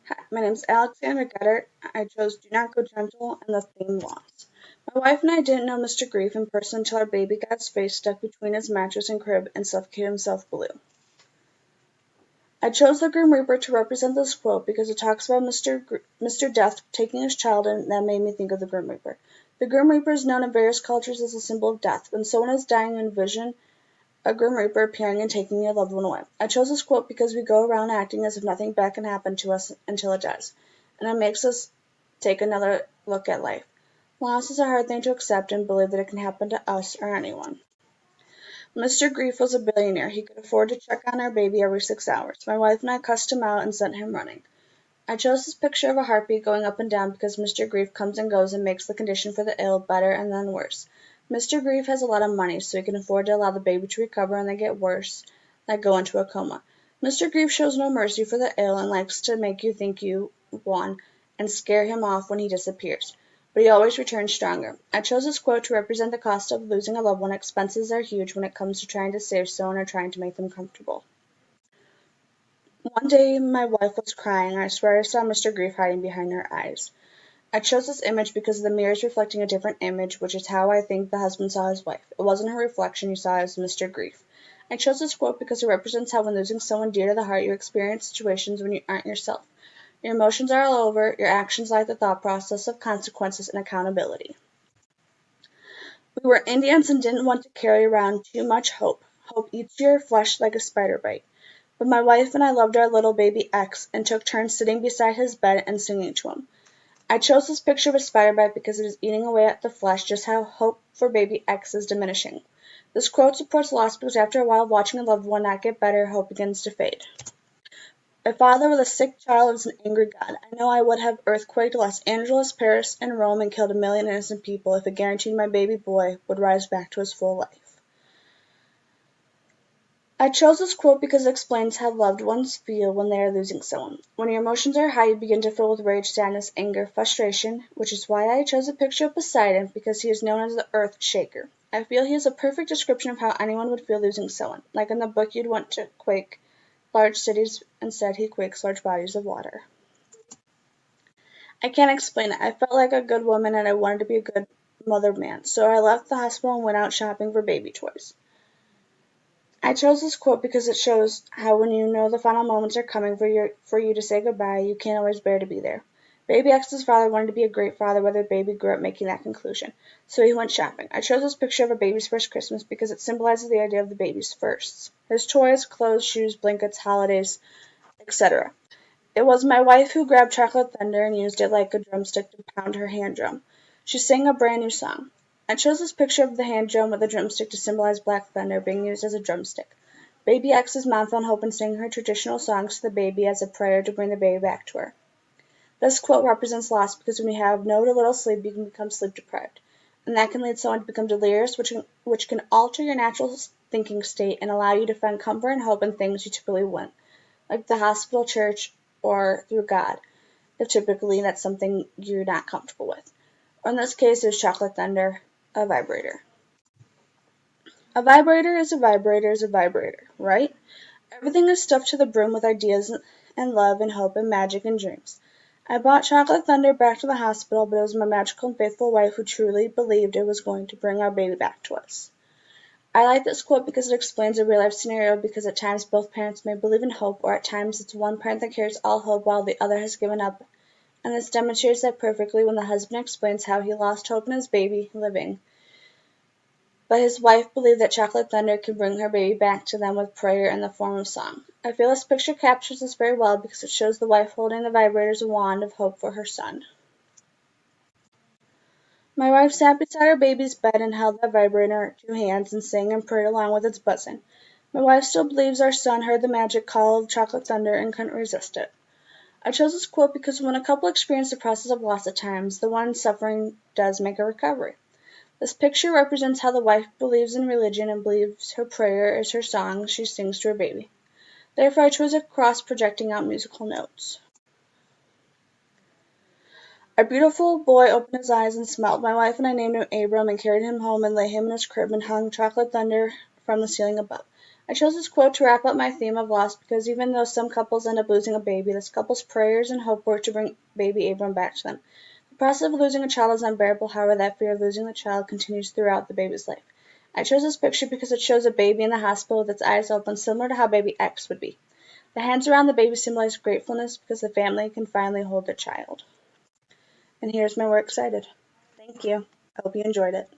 Hi, my name is Alexandra Geddert. I chose Do Not Go Gentle and the theme was. My wife and I didn't know Mr. Grief in person until our baby got his face stuck between his mattress and crib and suffocated himself blue. I chose the Grim Reaper to represent this quote because it talks about Mr. Death taking his child, and that made me think of the Grim Reaper. The Grim Reaper is known in various cultures as a symbol of death. When someone is dying, you envision a Grim Reaper appearing and taking your loved one away. I chose this quote because we go around acting as if nothing bad can happen to us until it does, and it makes us take another look at life. Loss is a hard thing to accept and believe that it can happen to us or anyone. Mr. Grief was a billionaire. He could afford to check on our baby every 6 hours. My wife and I cussed him out and sent him running. I chose this picture of a heartbeat going up and down because Mr. Grief comes and goes and makes the condition for the ill better and then worse. Mr. Grief has a lot of money, so he can afford to allow the baby to recover and then get worse, like go into a coma. Mr. Grief shows no mercy for the ill and likes to make you think you won and scare him off when he disappears. But he always returns stronger. I chose this quote to represent the cost of losing a loved one. Expenses are huge when it comes to trying to save someone or trying to make them comfortable. One day my wife was crying, and I swear I saw Mr. Grief hiding behind her eyes. I chose this image because the mirror is reflecting a different image, which is how I think the husband saw his wife. It wasn't her reflection he saw as Mr. Grief. I chose this quote because it represents how when losing someone dear to the heart, you experience situations when you aren't yourself. Your emotions are all over, your actions lack the thought process of consequences and accountability. We were Indians and didn't want to carry around too much hope. Hope eats your flesh like a spider bite. But my wife and I loved our little baby X and took turns sitting beside his bed and singing to him. I chose this picture of a spider bite because it is eating away at the flesh, just how hope for baby X is diminishing. This quote supports loss because after a while of watching a loved one not get better, hope begins to fade. A father with a sick child is an angry God. I know I would have earthquaked Los Angeles, Paris, and Rome and killed a million innocent people if it guaranteed my baby boy would rise back to his full life. I chose this quote because it explains how loved ones feel when they are losing someone. When your emotions are high, you begin to fill with rage, sadness, anger, frustration, which is why I chose a picture of Poseidon because he is known as the Earth Shaker. I feel he is a perfect description of how anyone would feel losing someone. Like in the book, you'd want to quake large cities, instead he quakes large bodies of water. I can't explain it. I felt like a good woman and I wanted to be a good mother man, so I left the hospital and went out shopping for baby toys. I chose this quote because it shows how when you know the final moments are coming for you to say goodbye, you can't always bear to be there. Baby X's father wanted to be a great father, whether baby grew up making that conclusion. So he went shopping. I chose this picture of a baby's first Christmas because it symbolizes the idea of the baby's firsts. His toys, clothes, shoes, blankets, holidays, etc. It was my wife who grabbed Chocolate Thunder and used it like a drumstick to pound her hand drum. She sang a brand new song. I chose this picture of the hand drum with a drumstick to symbolize Black Thunder being used as a drumstick. Baby X's mom found hope in singing her traditional songs to the baby as a prayer to bring the baby back to her. This quote represents loss because when you have no to little sleep, you can become sleep deprived. And that can lead someone to become delirious, which can alter your natural thinking state and allow you to find comfort and hope in things you typically wouldn't, like the hospital, church, or through God, if typically that's something you're not comfortable with. Or in this case, it was Chocolate Thunder, a vibrator. A vibrator is a vibrator is a vibrator, right? Everything is stuffed to the brim with ideas and love and hope and magic and dreams. I brought Chocolate Thunder back to the hospital, but it was my magical and faithful wife who truly believed it was going to bring our baby back to us. I like this quote because it explains a real life scenario because at times both parents may believe in hope, or at times it's one parent that carries all hope while the other has given up. And this demonstrates that perfectly when the husband explains how he lost hope in his baby living, but his wife believed that Chocolate Thunder could bring her baby back to them with prayer in the form of song. I feel this picture captures this very well because it shows the wife holding the vibrator's wand of hope for her son. My wife sat beside her baby's bed and held that vibrator in two hands and sang and prayed along with its buzzing. My wife still believes our son heard the magic call of Chocolate Thunder and couldn't resist it. I chose this quote because when a couple experience the process of loss at times, the one suffering does make a recovery. This picture represents how the wife believes in religion and believes her prayer is her song she sings to her baby. Therefore, I chose a cross projecting out musical notes. Our beautiful boy opened his eyes and smiled. My wife and I named him Abram and carried him home and laid him in his crib and hung Chocolate Thunder from the ceiling above. I chose this quote to wrap up my theme of loss because even though some couples end up losing a baby, this couple's prayers and hope work to bring baby Abram back to them. The process of losing a child is unbearable, however, that fear of losing the child continues throughout the baby's life. I chose this picture because it shows a baby in the hospital with its eyes open, similar to how baby X would be. The hands around the baby symbolize gratefulness because the family can finally hold their child. And here's my works cited. Thank you. I hope you enjoyed it.